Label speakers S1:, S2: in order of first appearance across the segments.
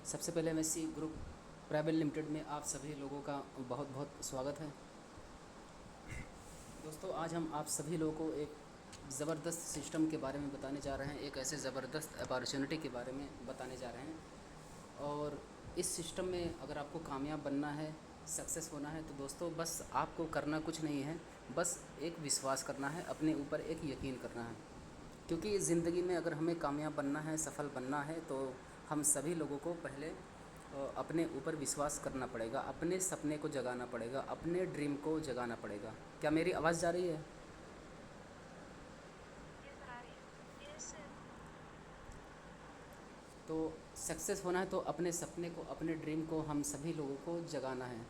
S1: सबसे पहले MSc group private limited में आप सभी लोगों का बहुत बहुत स्वागत है। दोस्तों, आज हम आप सभी लोगों को एक ज़बरदस्त सिस्टम के बारे में बताने जा रहे हैं, एक ऐसे ज़बरदस्त अपॉर्चुनिटी के बारे में बताने जा रहे हैं। और इस सिस्टम में अगर आपको कामयाब बनना है, सक्सेस होना है, तो दोस्तों बस आपको करना कुछ नहीं है, बस एक विश्वास करना है, अपने ऊपर एक यकीन करना है। क्योंकि ज़िंदगी में अगर हमें कामयाब बनना है, सफल बनना है, तो हम सभी लोगों को पहले अपने ऊपर विश्वास करना पड़ेगा, अपने सपने को जगाना पड़ेगा, अपने ड्रीम को जगाना पड़ेगा। क्या मेरी आवाज़ जा रही है?
S2: ये सर आ रही है। Yes sir.
S1: तो सक्सेस होना है तो अपने सपने को, अपने ड्रीम को हम सभी लोगों को जगाना है।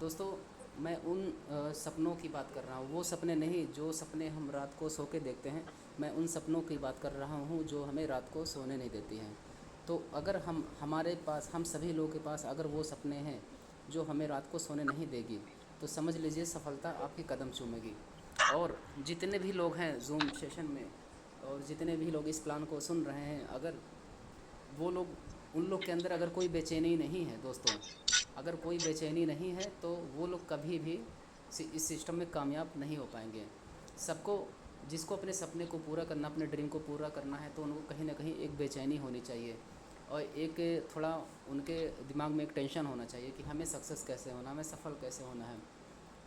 S1: दोस्तों, मैं उन सपनों की बात कर रहा हूँ, वो सपने नहीं जो सपने हम रात को सो के देखते हैं। मैं उन सपनों की बात कर रहा हूँ जो हमें रात को सोने नहीं देती हैं। तो अगर हमारे पास, हम सभी लोगों के पास अगर वो सपने हैं जो हमें रात को सोने नहीं देगी, तो समझ लीजिए सफलता आपके कदम चूमेगी। और जितने भी लोग हैं जूम सेशन में, और जितने भी लोग इस प्लान को सुन रहे हैं, अगर वो लोग, उन लोग के अंदर अगर कोई बेचैनी नहीं है दोस्तों, अगर कोई बेचैनी नहीं है, तो वो लोग कभी भी इस सिस्टम में कामयाब नहीं हो पाएंगे। सबको, जिसको अपने सपने को पूरा करना, अपने ड्रीम को पूरा करना है, तो उनको कहीं ना कहीं एक बेचैनी होनी चाहिए, और एक थोड़ा उनके दिमाग में एक टेंशन होना चाहिए कि हमें सक्सेस कैसे होना, हमें सफल कैसे होना है।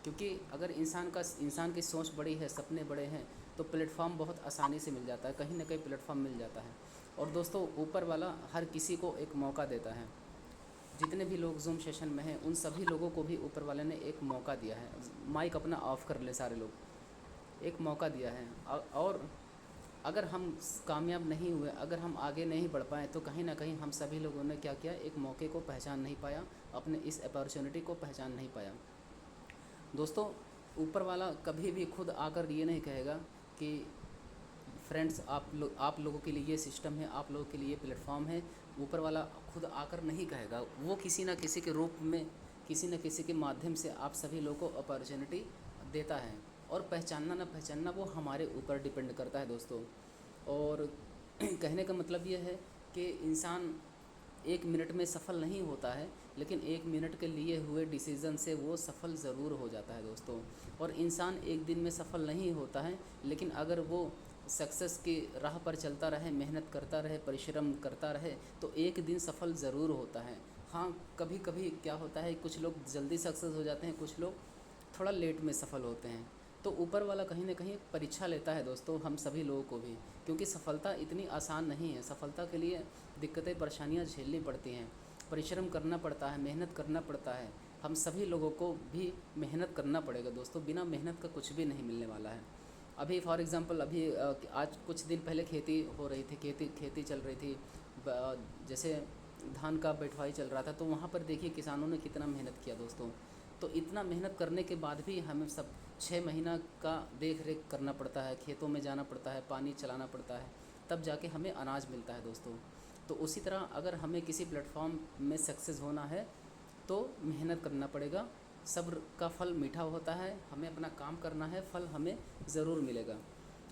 S1: क्योंकि अगर इंसान की सोच बड़ी है, सपने बड़े हैं, तो प्लेटफॉर्म बहुत आसानी से मिल जाता है, कहीं ना कहीं प्लेटफॉर्म मिल जाता है। और दोस्तों, ऊपर वाला हर किसी को एक मौका देता है। जितने भी लोग जूम सेशन में हैं, उन सभी लोगों को भी ऊपर वाले ने एक मौका दिया है। माइक अपना ऑफ कर ले सारे लोग, एक मौका दिया है। और अगर हम कामयाब नहीं हुए, अगर हम आगे नहीं बढ़ पाए, तो कहीं ना कहीं हम सभी लोगों ने क्या किया, एक मौके को पहचान नहीं पाया, अपने इस अपॉर्चुनिटी को पहचान नहीं पाया। दोस्तों, ऊपर वाला कभी भी खुद आकर ये नहीं कहेगा कि फ्रेंड्स, आप लोगों के लिए ये सिस्टम है, आप लोगों के लिए ये प्लेटफॉर्म है। ऊपर वाला खुद आकर नहीं कहेगा, वो किसी न किसी के रूप में, किसी न किसी के माध्यम से आप सभी लोगों को अपॉर्चुनिटी देता है। और पहचानना ना पहचानना वो हमारे ऊपर डिपेंड करता है दोस्तों। और कहने का मतलब ये है कि इंसान 1 मिनट में सफल नहीं होता है, लेकिन 1 मिनट के लिए हुए डिसीज़न से वो सफल ज़रूर हो जाता है दोस्तों। और इंसान एक दिन में सफल नहीं होता है, लेकिन अगर वो सक्सेस की राह पर चलता रहे, मेहनत करता रहे, परिश्रम करता रहे, तो एक दिन सफल ज़रूर होता है। हाँ, कभी कभी क्या होता है, कुछ लोग जल्दी सक्सेस हो जाते हैं, कुछ लोग थोड़ा लेट में सफल होते हैं। तो ऊपर वाला कहीं ना कहीं परीक्षा लेता है दोस्तों, हम सभी लोगों को भी। क्योंकि सफलता इतनी आसान नहीं है, सफलता के लिए दिक्कतें, परेशानियां झेलनी पड़ती हैं, परिश्रम करना पड़ता है, मेहनत करना पड़ता है। हम सभी लोगों को भी मेहनत करना पड़ेगा दोस्तों, बिना मेहनत का कुछ भी नहीं मिलने वाला है। अभी फॉर एग्ज़ाम्पल, अभी आज कुछ दिन पहले खेती हो रही थी, खेती खेती चल रही थी, जैसे धान का बैठवाई चल रहा था, तो वहाँ पर देखिए किसानों ने कितना मेहनत किया दोस्तों। तो इतना मेहनत करने के बाद भी हमें सब 6 महीना का देख रेख करना पड़ता है, खेतों में जाना पड़ता है, पानी चलाना पड़ता है, तब जाके हमें अनाज मिलता है दोस्तों। तो उसी तरह अगर हमें किसी प्लेटफॉर्म में सक्सेस होना है, तो मेहनत करना पड़ेगा। सब्र का फल मीठा होता है, हमें अपना काम करना है, फल हमें ज़रूर मिलेगा।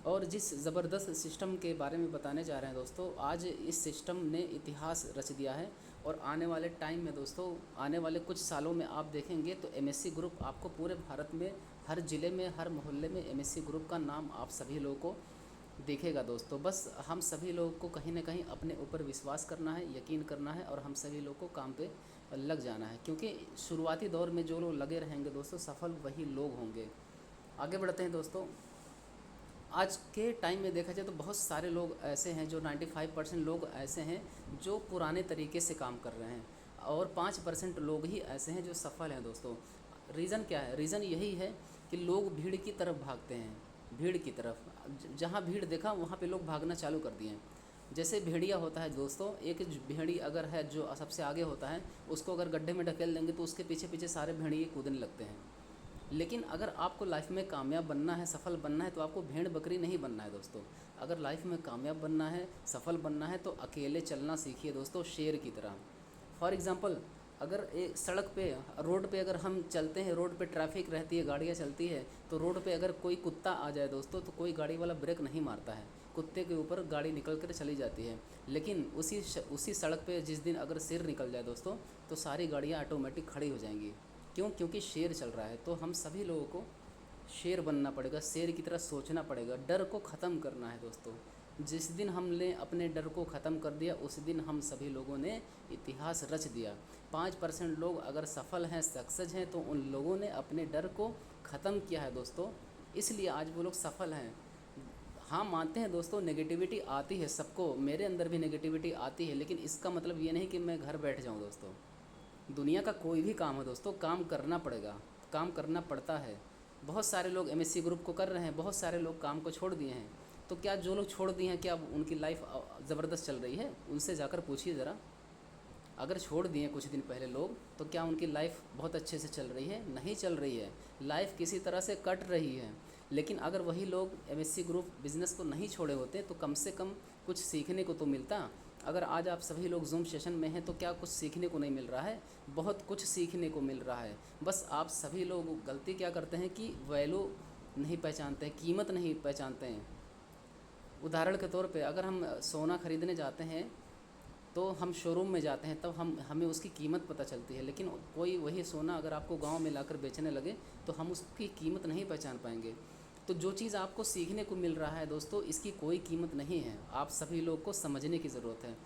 S1: और जिस ज़बरदस्त सिस्टम के बारे में बताने जा रहे हैं दोस्तों, आज इस सिस्टम ने इतिहास रच दिया है। और आने वाले टाइम में दोस्तों, आने वाले कुछ सालों में आप देखेंगे तो एमएससी ग्रुप आपको पूरे भारत में, हर ज़िले में, हर मोहल्ले में एमएससी ग्रुप का नाम आप सभी लोगों को दिखेगा दोस्तों। बस हम सभी लोगों को कहीं ना कहीं अपने ऊपर विश्वास करना है, यकीन करना है, और हम सभी लोग को काम पे लग जाना है। क्योंकि शुरुआती दौर में जो लोग लगे रहेंगे दोस्तों, सफल वही लोग होंगे। आगे बढ़ते हैं दोस्तों। आज के टाइम में देखा जाए तो बहुत सारे लोग ऐसे हैं, जो 95% लोग ऐसे हैं जो पुराने तरीके से काम कर रहे हैं, और 5% लोग ही ऐसे हैं जो सफल हैं दोस्तों। रीज़न क्या है? रीज़न यही है कि लोग भीड़ की तरफ भागते हैं, भीड़ की तरफ। जहाँ भीड़ देखा वहाँ पे लोग भागना चालू कर दिए हैं। जैसे भेड़िया होता है दोस्तों, एक भेड़ी अगर है जो सबसे आगे होता है, उसको अगर गड्ढे में ढकेल देंगे तो उसके पीछे पीछे सारे भेड़िए कूदने लगते हैं। लेकिन अगर आपको लाइफ में कामयाब बनना है, सफल बनना है, तो आपको भेड़ बकरी नहीं बनना है दोस्तों। अगर लाइफ में कामयाब बनना है, सफल बनना है, तो अकेले चलना सीखिए दोस्तों, शेर की तरह। फॉर एग्ज़ाम्पल, अगर एक सड़क पे, रोड पे अगर हम चलते हैं, रोड पे ट्रैफिक रहती है, गाड़ियाँ चलती है, तो रोड पे अगर कोई कुत्ता आ जाए दोस्तों, तो कोई गाड़ी वाला ब्रेक नहीं मारता है, कुत्ते के ऊपर गाड़ी निकल कर चली जाती है, लेकिन उसी सड़क पे जिस दिन अगर शेर निकल जाए दोस्तों, तो सारी गाड़ियाँ ऑटोमेटिक खड़ी हो जाएंगी। क्यों? क्योंकि शेर चल रहा है। तो हम सभी लोगों को शेर बनना पड़ेगा, शेर की तरह सोचना पड़ेगा, डर को ख़त्म करना है दोस्तों। जिस दिन हमने अपने डर को ख़त्म कर दिया, उस दिन हम सभी लोगों ने इतिहास रच दिया। 5% लोग अगर सफल हैं, सक्सेस हैं, तो उन लोगों ने अपने डर को ख़त्म किया है दोस्तों, इसलिए आज वो लोग सफल हैं। हाँ, मानते हैं दोस्तों, नेगेटिविटी आती है सबको, मेरे अंदर भी नेगेटिविटी आती है, लेकिन इसका मतलब ये नहीं कि मैं घर बैठ जाऊँ दोस्तों। दुनिया का कोई भी काम हो दोस्तों, काम करना पड़ेगा, काम करना पड़ता है। बहुत सारे लोग एमएससी ग्रुप को कर रहे हैं, बहुत सारे लोग काम को छोड़ दिए हैं। तो क्या जो लोग छोड़ दिए हैं, क्या उनकी लाइफ ज़बरदस्त चल रही है? उनसे जाकर पूछिए ज़रा। अगर छोड़ दिए कुछ दिन पहले लोग, तो क्या उनकी लाइफ बहुत अच्छे से चल रही है? नहीं चल रही है, लाइफ किसी तरह से कट रही है। लेकिन अगर वही लोग एमएससी ग्रुप बिज़नेस को नहीं छोड़े होते, तो कम से कम कुछ सीखने को तो मिलता। अगर आज आप सभी लोग जूम सेशन में हैं, तो क्या कुछ सीखने को नहीं मिल रहा है? बहुत कुछ सीखने को मिल रहा है। बस आप सभी लोग गलती क्या करते हैं कि वैल्यू नहीं पहचानते हैं, कीमत नहीं पहचानते हैं। उदाहरण के तौर पे अगर हम सोना ख़रीदने जाते हैं, तो हम शोरूम में जाते हैं, तब हमें उसकी कीमत पता चलती है। लेकिन कोई वही सोना अगर आपको गांव में लाकर बेचने लगे, तो हम उसकी कीमत नहीं पहचान पाएंगे। तो जो चीज़ आपको सीखने को मिल रहा है दोस्तों, इसकी कोई कीमत नहीं है, आप सभी लोग को समझने की ज़रूरत है।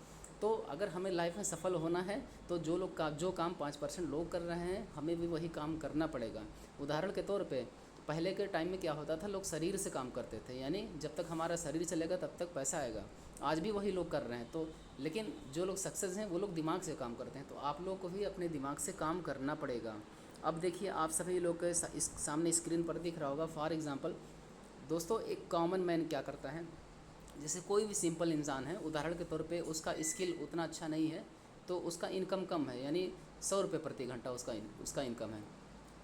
S1: तो अगर हमें लाइफ में सफल होना है, तो जो काम 5% लोग कर रहे हैं, हमें भी वही काम करना पड़ेगा। उदाहरण के तौर पे पहले के टाइम में क्या होता था, लोग शरीर से काम करते थे, यानी जब तक हमारा शरीर चलेगा तब तक पैसा आएगा। आज भी वही लोग कर रहे हैं। तो लेकिन जो लोग सक्सेस हैं, वो लोग दिमाग से काम करते हैं। तो आप लोग को भी अपने दिमाग से काम करना पड़ेगा। अब देखिए, आप सभी लोग के इस सामने स्क्रीन पर दिख रहा होगा, फॉर एग्ज़ाम्पल दोस्तों, एक कॉमन मैन क्या करता है। जैसे कोई भी सिंपल इंसान है, उदाहरण के तौर पे उसका स्किल उतना अच्छा नहीं है, तो उसका इनकम कम है, यानी 100 रुपये प्रति घंटा उसका इनकम है।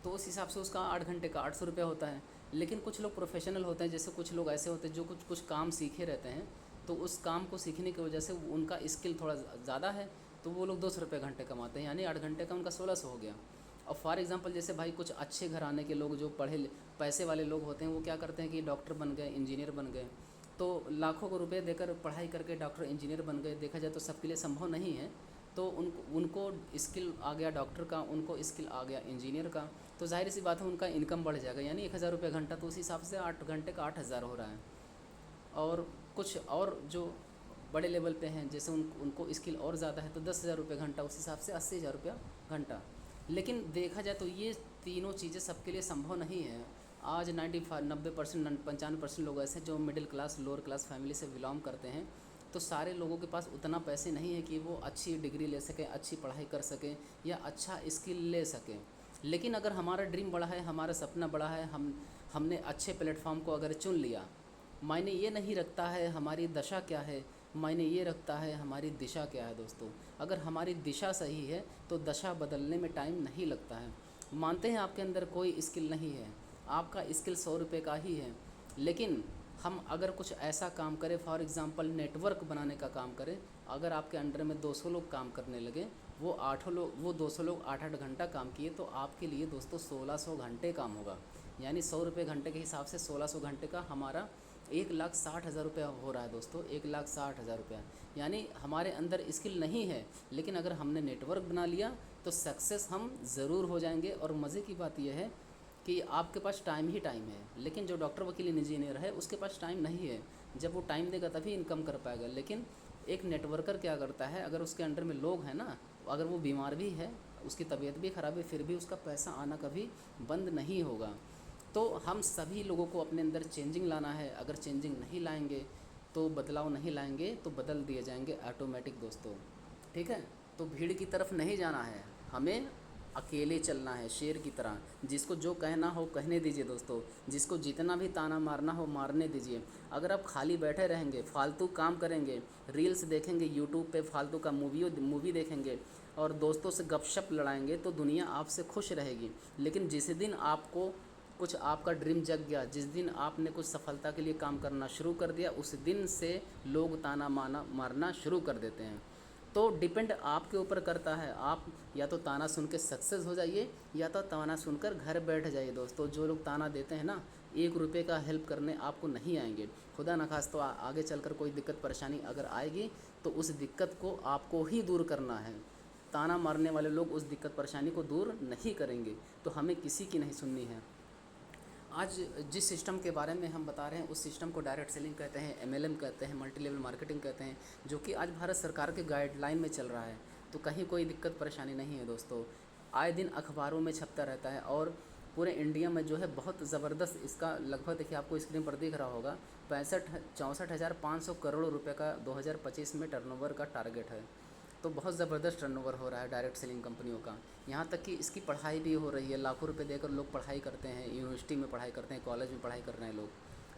S1: तो उस हिसाब से उसका 8 घंटे का 800 रुपये होता है। लेकिन कुछ लोग प्रोफेशनल होते हैं, जैसे कुछ लोग ऐसे होते हैं जो कुछ काम सीखे रहते हैं, तो उस काम को सीखने की वजह से उनका स्किल थोड़ा ज़्यादा है, तो वो लोग 200 रुपये घंटे कमाते हैं, यानी 8 घंटे का उनका 1600 हो गया। और फॉर एग्ज़ाम्पल जैसे भाई कुछ अच्छे घराने के लोग, जो पैसे वाले लोग होते हैं, वो क्या करते हैं कि डॉक्टर बन गए, इंजीनियर बन गए, तो लाखों को रुपए देकर पढ़ाई करके डॉक्टर इंजीनियर बन गए। देखा जाए तो सबके लिए संभव नहीं है। तो उनको स्किल आ गया डॉक्टर का, उनको स्किल आ गया इंजीनियर का, तो जाहिर सी बात है उनका इनकम बढ़ जाएगा, यानी 1000 रुपये घंटा, तो उस हिसाब से 8 घंटे का 8000 हो रहा है। और कुछ और जो बड़े लेवल पे हैं, जैसे उनको स्किल और ज़्यादा है, तो 10,000 रुपये घंटा, उस हिसाब से 80,000 रुपया घंटा। लेकिन देखा जाए तो ये तीनों चीज़ें सबके लिए संभव नहीं है। आज 90% 95% लोग ऐसे जो middle class lower class family से बिलोंग करते हैं, तो सारे लोगों के पास उतना पैसे नहीं है कि वो अच्छी डिग्री ले सकें, अच्छी पढ़ाई कर सकें, या अच्छा स्किल ले सकें। लेकिन अगर हमारा ड्रीम बड़ा है, हमारा सपना बड़ा है, हमने अच्छे प्लेटफॉर्म को अगर चुन लिया, मायने ये नहीं रखता है हमारी दशा क्या है, मायने ये रखता है हमारी दिशा क्या है दोस्तों। अगर हमारी दिशा सही है, तो दशा बदलने में टाइम नहीं लगता है। मानते हैं आपके अंदर कोई स्किल नहीं है, आपका स्किल 100 रुपये का ही है, लेकिन हम अगर कुछ ऐसा काम करें, फॉर एग्ज़ाम्पल नेटवर्क बनाने का काम करें, अगर आपके अंडर में 200 लोग काम करने लगे, वो 200 लोग 8-8 घंटा काम किए, तो आपके लिए दोस्तों 1600 घंटे काम होगा। यानी 100 रुपये घंटे के हिसाब से 1600 घंटे का हमारा 1,60,000 रुपया हो रहा है दोस्तों, 1,60,000 रुपया। यानी हमारे अंदर स्किल नहीं है, लेकिन अगर हमने नेटवर्क बना लिया, तो सक्सेस हम ज़रूर हो जाएंगे। और मज़े की बात यह है कि आपके पास टाइम ही टाइम है, लेकिन जो डॉक्टर वकील इंजीनियर है, उसके पास टाइम नहीं है। जब वो टाइम देगा तभी इनकम कर पाएगा। लेकिन एक नेटवर्कर क्या करता है, अगर उसके अंडर में लोग हैं ना, अगर वो बीमार भी है, उसकी तबीयत भी ख़राब है, फिर भी उसका पैसा आना कभी बंद नहीं होगा। तो हम सभी लोगों को अपने अंदर चेंजिंग लाना है। अगर चेंजिंग नहीं लाएंगे, तो बदलाव नहीं लाएंगे, तो बदल दिए जाएंगे ऑटोमेटिक दोस्तों। ठीक है, तो भीड़ की तरफ नहीं जाना है, हमें अकेले चलना है, शेर की तरह। जिसको जो कहना हो कहने दीजिए दोस्तों, जिसको जितना भी ताना मारना हो मारने दीजिए। अगर आप खाली बैठे रहेंगे, फालतू काम करेंगे, रील्स देखेंगे यूट्यूब पे, फालतू का मूवी देखेंगे और दोस्तों से गपशप लड़ाएंगे, तो दुनिया आपसे खुश रहेगी। लेकिन जिस दिन आपको कुछ आपका ड्रीम जग गया, जिस दिन आपने कुछ सफलता के लिए काम करना शुरू कर दिया, उस दिन से लोग ताना मारना शुरू कर देते हैं। तो डिपेंड आपके ऊपर करता है, आप या तो ताना सुन के सक्सेस हो जाइए, या तो ताना सुनकर घर बैठ जाइए दोस्तों। जो लोग ताना देते हैं ना, एक रुपये का हेल्प करने आपको नहीं आएंगे। खुदा न खास तो आगे चलकर कोई दिक्कत परेशानी अगर आएगी तो उस दिक्कत को आपको ही दूर करना है। ताना मारने वाले लोग उस दिक्कत परेशानी को दूर नहीं करेंगे, तो हमें किसी की नहीं सुननी है। आज जिस सिस्टम के बारे में हम बता रहे हैं उस सिस्टम को डायरेक्ट सेलिंग कहते हैं, एमएलएम कहते हैं, मल्टी लेवल मार्केटिंग कहते हैं, जो कि आज भारत सरकार के गाइडलाइन में चल रहा है। तो कहीं कोई दिक्कत परेशानी नहीं है दोस्तों। आए दिन अखबारों में छपता रहता है और पूरे इंडिया में जो है बहुत ज़बरदस्त इसका लगभग देखिए आपको स्क्रीन पर दिख रहा होगा 64,500 करोड़ रुपए का 2025 में टर्नओवर का टारगेट है। तो बहुत ज़बरदस्त टर्नओवर हो रहा है डायरेक्ट सेलिंग कंपनियों का। यहाँ तक कि इसकी पढ़ाई भी हो रही है, लाखों रुपए देकर लोग पढ़ाई करते हैं, यूनिवर्सिटी में पढ़ाई करते हैं, कॉलेज में पढ़ाई कर रहे हैं लोग।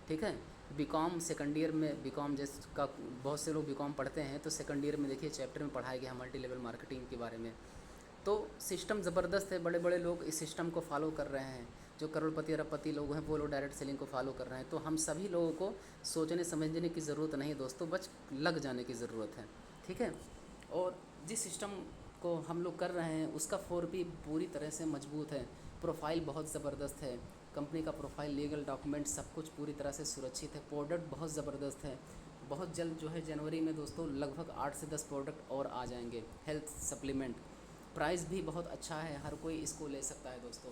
S1: ठीक है, बीकॉम सेकंड ईयर में, बीकॉम जिसका बहुत से लोग बीकॉम पढ़ते हैं तो सेकंड ईयर में देखिए चैप्टर में पढ़ाया गया मल्टी लेवल मार्केटिंग के बारे में। तो सिस्टम ज़बरदस्त है, बड़े बड़े लोग इस सिस्टम को फॉलो कर रहे हैं। जो करोड़पति अरबपति लोग हैं वो लोग डायरेक्ट सेलिंग को फॉलो कर रहे हैं। तो हम सभी लोगों को सोचने समझने की ज़रूरत नहीं है दोस्तों, बस लग जाने की ज़रूरत है। ठीक है, और जिस सिस्टम को हम लोग कर रहे हैं उसका 4P पूरी तरह से मजबूत है, प्रोफाइल बहुत ज़बरदस्त है, कंपनी का प्रोफाइल, लीगल डॉक्यूमेंट सब कुछ पूरी तरह से सुरक्षित है, प्रोडक्ट बहुत ज़बरदस्त है। बहुत जल्द जो है जनवरी में दोस्तों लगभग 8 से 10 प्रोडक्ट और आ जाएंगे हेल्थ सप्लीमेंट। प्राइस भी बहुत अच्छा है, हर कोई इसको ले सकता है दोस्तों।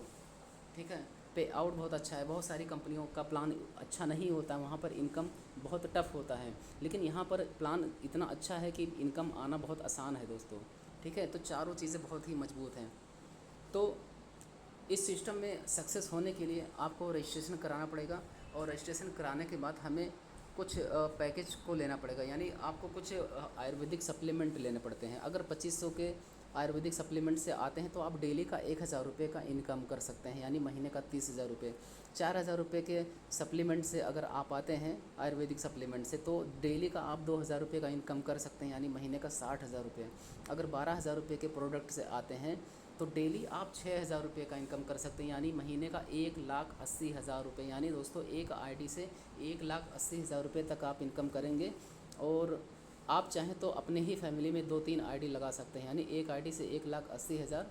S1: ठीक है, पे आउट बहुत अच्छा है। बहुत सारी कंपनियों का प्लान अच्छा नहीं होता, वहाँ पर इनकम बहुत टफ होता है, लेकिन यहाँ पर प्लान इतना अच्छा है कि इनकम आना बहुत आसान है दोस्तों। ठीक है, तो चारों चीज़ें बहुत ही मजबूत हैं। तो इस सिस्टम में सक्सेस होने के लिए आपको रजिस्ट्रेशन कराना पड़ेगा और रजिस्ट्रेशन कराने के बाद हमें कुछ पैकेज को लेना पड़ेगा, यानी आपको कुछ आयुर्वेदिक सप्लीमेंट लेने पड़ते हैं। अगर 2500 के आयुर्वेदिक सप्लीमेंट से आते हैं तो आप डेली का 1000 रुपये का इनकम कर सकते हैं, यानी महीने का 30,000 रुपये। 4000 रुपये के सप्लीमेंट से अगर आप आते हैं आयुर्वेदिक सप्लीमेंट से तो डेली का आप 2000 रुपये का इनकम कर सकते हैं, यानी महीने का 60,000 रुपये। अगर 12,000 रुपये के प्रोडक्ट से आते हैं तो डेली आप 6,000 रुपये का इनकम कर सकते हैं, यानी महीने का 1,80,000 रुपये। यानी दोस्तों एक आईडी से 1,80,000 रुपये तक आप इनकम करेंगे। और आप चाहें तो अपने ही फैमिली में 2-3 आईडी लगा सकते हैं, यानी एक आईडी से 1,80,000।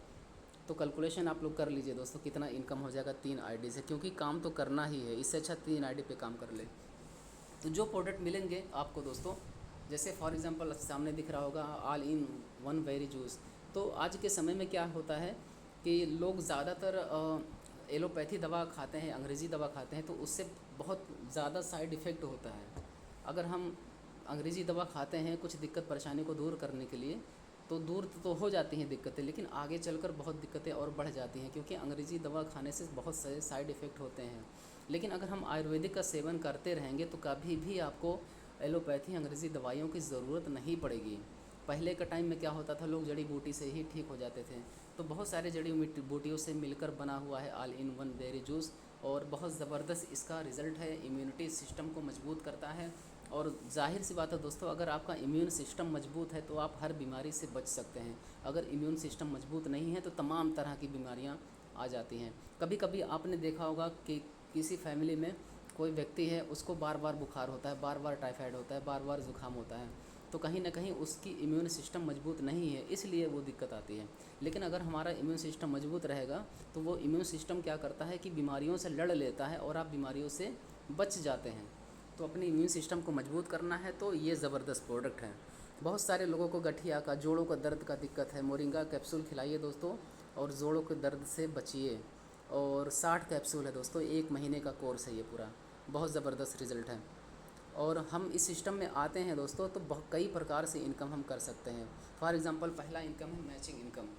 S1: तो कैलकुलेशन आप लोग कर लीजिए दोस्तों कितना इनकम हो जाएगा 3 आईडी से, क्योंकि काम तो करना ही है, इससे अच्छा 3 आईडी पे काम कर ले। तो जो प्रोडक्ट मिलेंगे आपको दोस्तों, जैसे फॉर एग्जांपल सामने दिख रहा होगा all in one berry juice. तो आज के समय में क्या होता है कि लोग ज़्यादातर एलोपैथी दवा खाते हैं, अंग्रेज़ी दवा खाते हैं, तो उससे बहुत ज़्यादा साइड इफ़ेक्ट होता है। अगर हम अंग्रेज़ी दवा खाते हैं कुछ दिक्कत परेशानी को दूर करने के लिए, तो दूर तो हो जाती हैं दिक्कतें, लेकिन आगे चलकर बहुत दिक्कतें और बढ़ जाती हैं, क्योंकि अंग्रेज़ी दवा खाने से बहुत सारे साइड इफ़ेक्ट होते हैं। लेकिन अगर हम आयुर्वेदिक का सेवन करते रहेंगे तो कभी भी आपको एलोपैथी अंग्रेज़ी दवाइयों की ज़रूरत नहीं पड़ेगी। पहले का टाइम में क्या होता था, लोग जड़ी बूटी से ही ठीक हो जाते थे। तो बहुत सारे जड़ी बूटियों से मिलकर बना हुआ है all in one berry juice, और बहुत ज़बरदस्त इसका रिज़ल्ट है, इम्यूनिटी सिस्टम को मजबूत करता है। और जाहिर सी बात है दोस्तों, अगर आपका इम्यून सिस्टम मजबूत है तो आप हर बीमारी से बच सकते हैं। अगर इम्यून सिस्टम मजबूत नहीं है तो तमाम तरह की बीमारियां आ जाती हैं। कभी कभी आपने देखा होगा कि किसी फैमिली में कोई व्यक्ति है, उसको बार बार बुखार होता है, बार बार टाइफाइड होता है, बार बार ज़ुकाम होता है, तो कहीं ना कहीं उसकी इम्यून सिस्टम मजबूत नहीं है, इसलिए वो दिक्कत आती है। लेकिन अगर हमारा इम्यून सिस्टम मजबूत रहेगा तो वो इम्यून सिस्टम क्या करता है कि बीमारियों से लड़ लेता है और आप बीमारियों से बच जाते हैं। तो अपने इम्यून सिस्टम को मजबूत करना है तो ये ज़बरदस्त प्रोडक्ट है। बहुत सारे लोगों को गठिया का, जोड़ों का दर्द का दिक्कत है, मोरिंगा कैप्सूल खिलाइए दोस्तों और जोड़ों के दर्द से बचिए। और 60 कैप्सूल है दोस्तों, 1 महीने का कोर्स है ये पूरा, बहुत ज़बरदस्त रिज़ल्ट है। और हम इस सिस्टम में आते हैं दोस्तों तो बहुत कई प्रकार से इनकम हम कर सकते हैं। फॉर एग्ज़ाम्पल पहला इनकम है मैचिंग इनकम।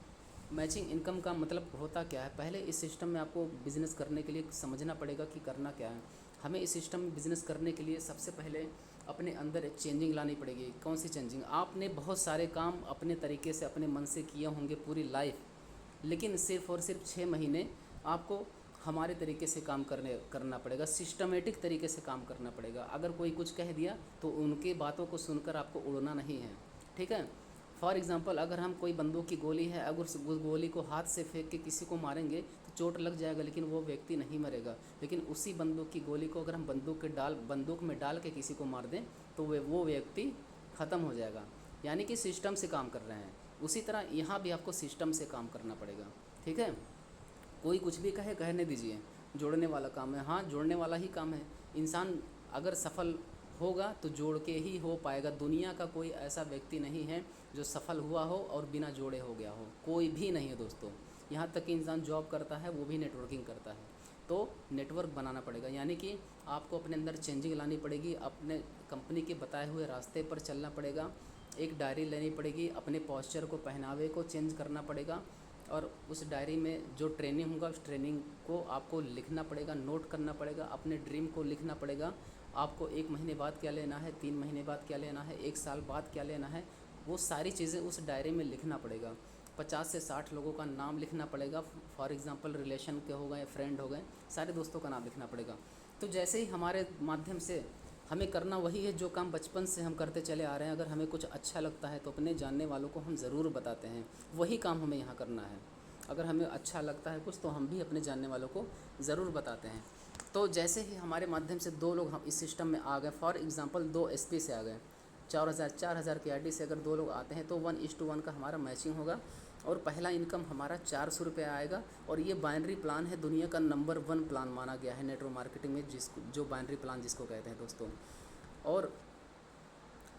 S1: मैचिंग इनकम का मतलब होता क्या है, पहले इस सिस्टम में आपको बिज़नेस करने के लिए समझना पड़ेगा कि करना क्या है। हमें इस सिस्टम में बिज़नेस करने के लिए सबसे पहले अपने अंदर एक चेंजिंग लानी पड़ेगी। कौन सी चेंजिंग? आपने बहुत सारे काम अपने तरीके से अपने मन से किए होंगे पूरी लाइफ, लेकिन सिर्फ़ और सिर्फ 6 महीने आपको हमारे तरीके से काम करना पड़ेगा, सिस्टमेटिक तरीके से काम करना पड़ेगा। अगर कोई कुछ कह दिया तो उनके बातों को सुनकर आपको उड़ना नहीं है, ठीक है। फॉर एग्ज़ाम्पल अगर हम कोई बंदूक की गोली है, अगर उस गोली को हाथ से फेंक के किसी को मारेंगे तो चोट लग जाएगा, लेकिन वो व्यक्ति नहीं मरेगा। लेकिन उसी बंदूक की गोली को अगर हम बंदूक में डाल के किसी को मार दें तो वो व्यक्ति ख़त्म हो जाएगा। यानी कि सिस्टम से काम कर रहे हैं। उसी तरह यहाँ भी आपको सिस्टम से काम करना पड़ेगा, ठीक है। कोई कुछ भी कहने दीजिए, जोड़ने वाला काम है। हाँ, जोड़ने वाला ही काम है। इंसान अगर सफल होगा तो जोड़ के ही हो पाएगा। दुनिया का कोई ऐसा व्यक्ति नहीं है जो सफल हुआ हो और बिना जोड़े हो गया हो, कोई भी नहीं है दोस्तों। यहाँ तक कि इंसान जॉब करता है वो भी नेटवर्किंग करता है। तो नेटवर्क बनाना पड़ेगा, यानी कि आपको अपने अंदर चेंजिंग लानी पड़ेगी, अपने कंपनी के बताए हुए रास्ते पर चलना पड़ेगा, एक डायरी लेनी पड़ेगी, अपने पॉस्चर को, पहनावे को चेंज करना पड़ेगा, और उस डायरी में जो ट्रेनिंग होगा उस ट्रेनिंग को आपको लिखना पड़ेगा, नोट करना पड़ेगा, अपने ड्रीम को लिखना पड़ेगा। आपको 1 महीने बाद क्या लेना है, 3 महीने बाद क्या लेना है, 1 साल बाद क्या लेना है, वो सारी चीज़ें उस डायरी में लिखना पड़ेगा। 50 से 60 लोगों का नाम लिखना पड़ेगा। फॉर एग्ज़ाम्पल रिलेशन के हो गए, फ्रेंड हो गए, सारे दोस्तों का नाम लिखना पड़ेगा। तो जैसे ही हमारे माध्यम से हमें करना वही है जो काम बचपन से हम करते चले आ रहे हैं। अगर हमें कुछ अच्छा लगता है तो अपने जानने वालों को हम ज़रूर बताते हैं, वही काम हमें यहाँ करना है। अगर हमें अच्छा लगता है कुछ तो हम भी अपने जानने वालों को ज़रूर बताते हैं। तो जैसे ही हमारे माध्यम से 2 लोग हम इस सिस्टम में आ गए, फॉर एग्ज़ाम्पल 2 एसपी से आ गए, 4,000 की आईडी से अगर 2 लोग आते हैं तो 1:1 का हमारा मैचिंग होगा, और पहला इनकम हमारा 400 रुपये आएगा। और ये बाइनरी प्लान है, दुनिया का नंबर 1 प्लान माना गया है नेटवर्क मार्केटिंग में, जिसको जो बाइनरी प्लान जिसको कहते हैं दोस्तों। और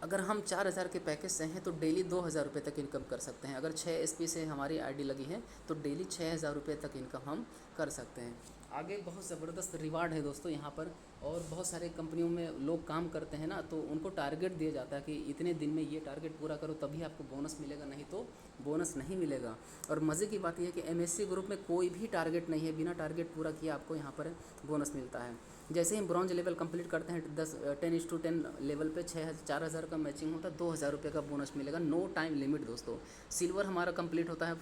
S1: अगर हम 4,000 के पैकेज से हैं तो डेली 2,000 रुपये तक इनकम कर सकते हैं। अगर 6 एसपी से हमारी आईडी लगी है तो डेली 6,000 रुपये तक इनकम हम कर सकते हैं। आगे बहुत ज़बरदस्त रिवार्ड है दोस्तों यहाँ पर। और बहुत सारे कंपनियों में लोग काम करते हैं ना, तो उनको टारगेट दिया जाता है कि इतने दिन में ये टारगेट पूरा करो तभी आपको बोनस मिलेगा, नहीं तो बोनस नहीं मिलेगा। और मज़े की बात यह है कि एमएससी ग्रुप में कोई भी टारगेट नहीं है, बिना टारगेट पूरा किए आपको यहाँ पर बोनस मिलता है। जैसे ही ब्रॉन्ज लेवल कंप्लीट करते हैं 10:10 लेवल पे 4,000 का मैचिंग होता है, 2,000 रुपये का बोनस मिलेगा, नो टाइम लिमिट दोस्तों। सिल्वर हमारा कंप्लीट होता है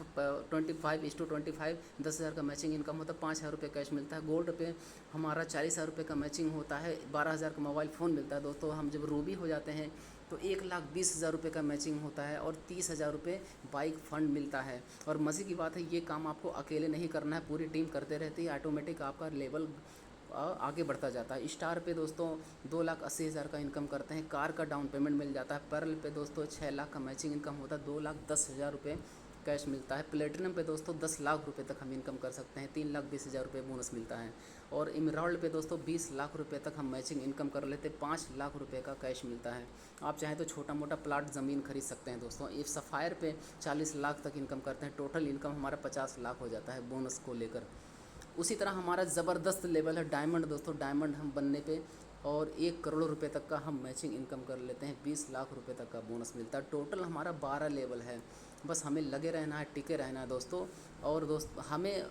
S1: 25:25, 10,000 का मैचिंग इनकम होता है, 5,000 रुपये कैश मिलता है। गोल्ड पे हमारा 40,000 रुपये का मैचिंग होता है, 12,000 का मोबाइल फ़ोन मिलता है दोस्तों। हम जब रूबी हो जाते हैं तो 1,20,000 रुपये का मैचिंग होता है, और 30,000 रुपये बाइक फंड मिलता है। और मज़े की बात है ये काम आपको अकेले नहीं करना है, पूरी टीम करते रहती है, ऑटोमेटिक आपका लेवल आगे बढ़ता जाता है। स्टार पे दोस्तों 2,80,000 का इनकम करते हैं, कार का डाउन पेमेंट मिल जाता है। पर्ल पे दोस्तों 6 लाख का मैचिंग इनकम होता है, 2,10,000 रुपये कैश मिलता है। प्लेटिनम पे दोस्तों 10 लाख रुपए तक हम इनकम कर सकते हैं, 3,20,000 रुपये बोनस मिलता है। और इमराल्ड पे दोस्तों 20 लाख रुपए तक हम मैचिंग इनकम कर लेते, 5 लाख रुपए का कैश मिलता है। आप चाहें तो छोटा मोटा प्लाट ज़मीन खरीद सकते हैं दोस्तों। इफ सफ़ायर पे 40 लाख तक इनकम करते हैं, टोटल इनकम हमारा 50 लाख हो जाता है बोनस को लेकर। उसी तरह हमारा ज़बरदस्त लेवल है डायमंड दोस्तों। डायमंड हम बनने पे और 1 करोड़ रुपए तक का हम मैचिंग इनकम कर लेते हैं, 20 लाख रुपए तक का बोनस मिलता है। टोटल हमारा 12 लेवल है, बस हमें लगे रहना है, टिके रहना है दोस्तों। और हमें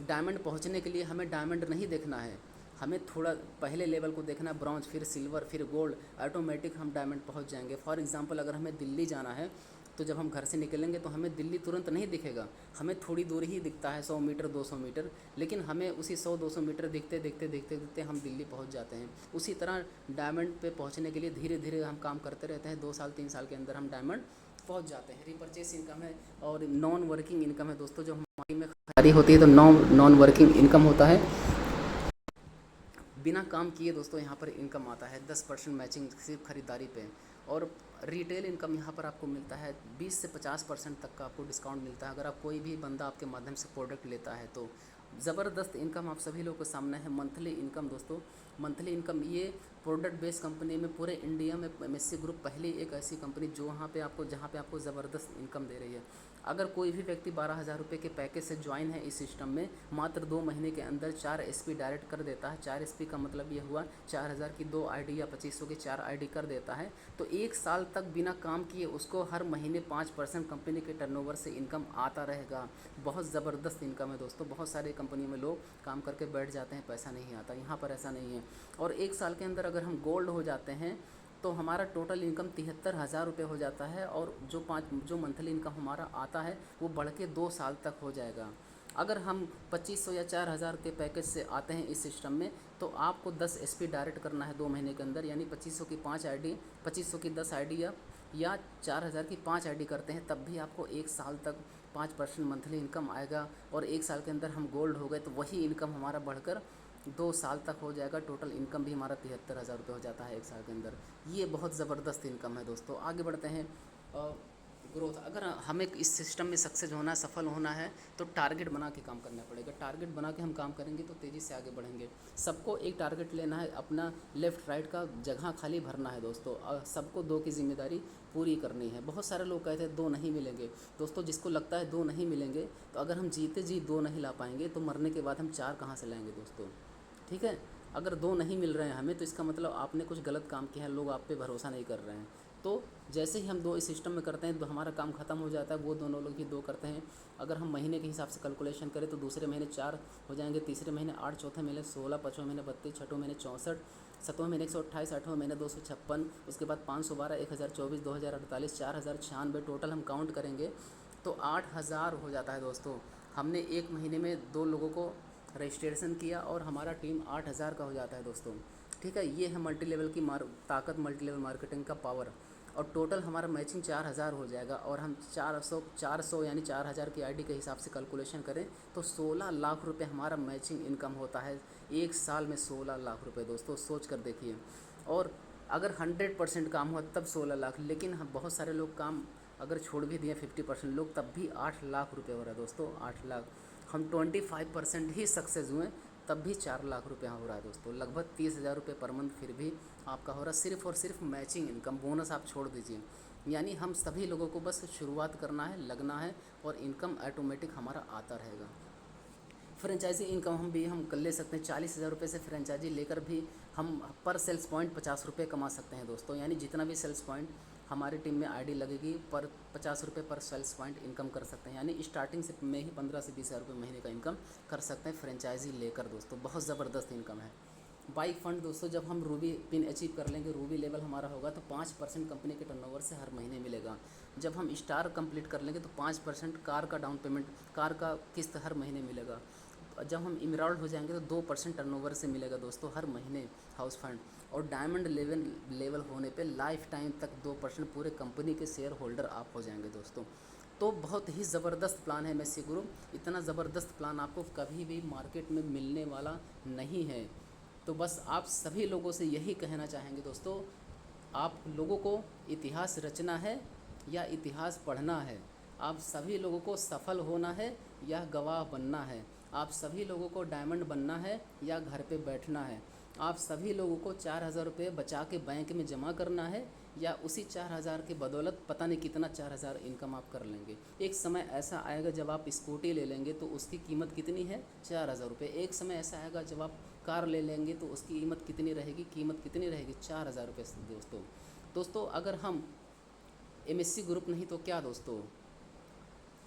S1: डायमंड पहुंचने के लिए हमें डायमंड नहीं देखना है, हमें थोड़ा पहले लेवल को देखना है, ब्रॉन्ज, फिर सिल्वर, फिर गोल्ड, ऑटोमेटिक हम डायमंड पहुंच जाएंगे। फॉर एग्जांपल अगर हमें दिल्ली जाना है तो जब हम घर से निकलेंगे तो हमें दिल्ली तुरंत नहीं दिखेगा, हमें थोड़ी दूर ही दिखता है, 100 मीटर 200 मीटर, लेकिन हमें उसी 100-200 मीटर दिखते देखते देखते देखते हम दिल्ली पहुंच जाते हैं। उसी तरह डायमंड पे पहुंचने के लिए धीरे धीरे हम काम करते रहते हैं, 2 साल 3 साल के अंदर हम डायमंड पहुंच जाते हैं। रिपर्चेस इनकम है और नॉन वर्किंग इनकम है दोस्तों। जो हमारी में खरीदारी होती है तो नॉन वर्किंग इनकम होता है, बिना काम किए दोस्तों यहाँ पर इनकम आता है। 10% मैचिंग सिर्फ खरीदारी पे। और रिटेल इनकम यहाँ पर आपको मिलता है 20 से 50% तक का आपको डिस्काउंट मिलता है अगर आप कोई भी बंदा आपके माध्यम से प्रोडक्ट लेता है तो। ज़बरदस्त इनकम आप सभी लोगों के सामने है। मंथली इनकम दोस्तों, मंथली इनकम ये प्रोडक्ट बेस्ड कंपनी में पूरे इंडिया में एमएससी ग्रुप पहली एक ऐसी कंपनी जहाँ पे आपको ज़बरदस्त इनकम दे रही है। अगर कोई भी व्यक्ति 12,000 रुपये के पैकेज से ज्वाइन है इस सिस्टम में, मात्र 2 महीने के अंदर 4 एसपी डायरेक्ट कर देता है। 4 एसपी का मतलब ये हुआ 4,000 की 2 आईडी या 2,500 की 4 आईडी कर देता है, तो 1 साल तक बिना काम किए उसको हर महीने 5% कंपनी के टर्नओवर से इनकम आता रहेगा। बहुत ज़बरदस्त इनकम है दोस्तों। बहुत सारे कंपनियों में लोग काम करके बैठ जाते हैं, पैसा नहीं आता, यहाँ पर ऐसा नहीं है। और 1 साल के अंदर अगर हम गोल्ड हो जाते हैं तो हमारा टोटल इनकम 73,000 रुपये हो जाता है, और जो मंथली इनकम हमारा आता है वो बढ़ के 2 साल तक हो जाएगा। अगर हम 2,500 या 4,000 के पैकेज से आते हैं इस सिस्टम में तो आपको 10 एसपी डायरेक्ट करना है 2 महीने के अंदर, यानी 2,500 की 5 आईडी, 2,500 की 10 आईडी या 4,000 की 5 आईडी करते हैं, तब भी आपको 1 साल तक 5% मंथली इनकम आएगा। और 1 साल के अंदर हम गोल्ड हो गए तो वही इनकम हमारा बढ़कर 2 साल तक हो जाएगा। टोटल इनकम भी हमारा 73,000 रुपये हो जाता है 1 साल के अंदर। ये बहुत ज़बरदस्त इनकम है दोस्तों। आगे बढ़ते हैं। ग्रोथ। अगर हमें इस सिस्टम में सक्सेस होना है, सफल होना है, तो टारगेट बना के काम करना पड़ेगा। टारगेट बना के हम काम करेंगे तो तेज़ी से आगे बढ़ेंगे। सबको एक टारगेट लेना है, अपना लेफ़्ट राइट का जगह खाली भरना है दोस्तों, और सबको 2 की ज़िम्मेदारी पूरी करनी है। बहुत सारे लोग कहते हैं 2 नहीं मिलेंगे। दोस्तों जिसको लगता है 2 नहीं मिलेंगे, तो अगर हम जीते जी 2 नहीं ला पाएंगे तो मरने के बाद हम 4 कहाँ से लाएंगे दोस्तों? ठीक है। अगर 2 नहीं मिल रहे हैं हमें, तो इसका मतलब आपने कुछ गलत काम किया है, लोग आप पे भरोसा नहीं कर रहे हैं। तो जैसे ही हम 2 इस सिस्टम में करते हैं तो हमारा काम ख़त्म हो जाता है, वो दोनों लोग भी 2 करते हैं। अगर हम महीने के हिसाब से कैलकुलेशन करें तो दूसरे महीने 4 हो जाएंगे, तीसरे महीने 8, चौथे महीने 16, पाँचवें महीने 32, छठवें महीने 64, सातवें महीने 128, आठवें महीने 256, उसके बाद 512, 1024, 2048, 4096, टोटल हम काउंट करेंगे तो 8000 हो जाता है दोस्तों। हमने एक महीने में 2 लोगों को रजिस्ट्रेशन किया और हमारा टीम 8000 का हो जाता है दोस्तों। ठीक है, ये है मल्टी लेवल की ताकत, मल्टी लेवल मार्केटिंग का पावर। और टोटल हमारा मैचिंग 4000 हो जाएगा, और हम 400 यानी 4000 की आईडी के हिसाब से कैलकुलेशन करें तो 16 लाख रुपए हमारा मैचिंग इनकम होता है एक साल में। 16 लाख रुपए दोस्तों, सोच कर देखिए। और अगर 100% काम हुआ तब 16 लाख, लेकिन हम बहुत सारे लोग काम अगर छोड़ भी दिए 50% लोग, तब भी 8 लाख रुपए हो रहा है दोस्तों। 8 लाख। हम 25% ही सक्सेस हुए तब भी 4 लाख रुपये हो रहा है दोस्तों। लगभग 30,000 रुपये पर मंथ फिर भी आपका हो रहा है, सिर्फ़ और सिर्फ मैचिंग इनकम। बोनस आप छोड़ दीजिए। यानी हम सभी लोगों को बस शुरुआत करना है, लगना है, और इनकम ऑटोमेटिक हमारा आता रहेगा। फ्रेंचाइजी इनकम हम कर ले सकते हैं। 40,000 रुपये से फ्रेंचाइजी लेकर भी हम पर सेल्स पॉइंट 50 रुपये कमा सकते हैं दोस्तों। यानी जितना भी सेल्स पॉइंट हमारी टीम में आईडी लगेगी, पर 50 रुपये पर सेल्स पॉइंट इनकम कर सकते हैं। यानी स्टार्टिंग से में ही 15 से 20,000 रुपये महीने का इनकम कर सकते हैं फ्रेंचाइजी लेकर दोस्तों। बहुत ज़बरदस्त इनकम है। बाइक फ़ंड दोस्तों, जब हम रूबी पिन अचीव कर लेंगे, रूबी लेवल हमारा होगा, तो 5% कंपनी के टर्नओवर से हर महीने मिलेगा। जब हम स्टार कंप्लीट कर लेंगे तो 5% कार का डाउन पेमेंट, कार का किस्त हर महीने मिलेगा। जब हम इमराल्ड हो जाएंगे तो 2% टर्नओवर से मिलेगा दोस्तों हर महीने हाउस फंड। और डायमंड लेवल होने पे लाइफ टाइम तक 2% पूरे कंपनी के शेयर होल्डर आप हो जाएंगे दोस्तों। तो बहुत ही ज़बरदस्त प्लान है एमएससी ग्रुप। इतना ज़बरदस्त प्लान आपको कभी भी मार्केट में मिलने वाला नहीं है। तो बस आप सभी लोगों से यही कहना चाहेंगे दोस्तों, आप लोगों को इतिहास रचना है या इतिहास पढ़ना है? आप सभी लोगों को सफल होना है या गवाह बनना है? आप सभी लोगों को डायमंड बनना है या घर पे बैठना है? आप सभी लोगों को 4,000 रुपये बचा के बैंक में जमा करना है या उसी 4,000 के बदौलत पता नहीं कितना 4,000 इनकम आप कर लेंगे? एक समय ऐसा आएगा जब आप स्कूटी ले लेंगे तो उसकी कीमत कितनी है? 4,000 रुपये। एक समय ऐसा आएगा जब आप कार ले लेंगे तो उसकी कीमत कितनी रहेगी? 4,000 रुपये दोस्तों। अगर हम एमएससी ग्रुप नहीं तो क्या दोस्तों?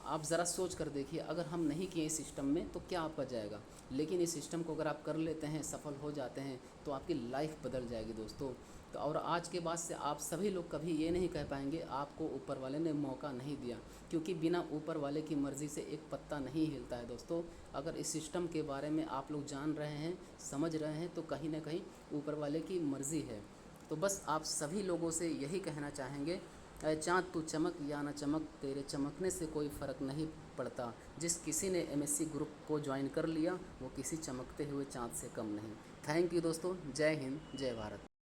S1: आप ज़रा सोच कर देखिए, अगर हम नहीं किए इस सिस्टम में तो क्या आपका जाएगा। लेकिन इस सिस्टम को अगर आप कर लेते हैं, सफल हो जाते हैं, तो आपकी लाइफ बदल जाएगी दोस्तों। तो और आज के बाद से आप सभी लोग कभी ये नहीं कह पाएंगे आपको ऊपर वाले ने मौका नहीं दिया, क्योंकि बिना ऊपर वाले की मर्ज़ी से एक पत्ता नहीं हिलता है दोस्तों। अगर इस सिस्टम के बारे में आप लोग जान रहे हैं, समझ रहे हैं, तो कहीं ना कहीं ऊपर वाले की मर्ज़ी है। तो बस आप सभी लोगों से यही कहना चाहेंगे, ऐ चाँद तू चमक या न चमक, तेरे चमकने से कोई फ़र्क नहीं पड़ता। जिस किसी ने एमएससी ग्रुप को ज्वाइन कर लिया वो किसी चमकते हुए चाँद से कम नहीं। थैंक यू दोस्तों। जय हिंद, जय भारत।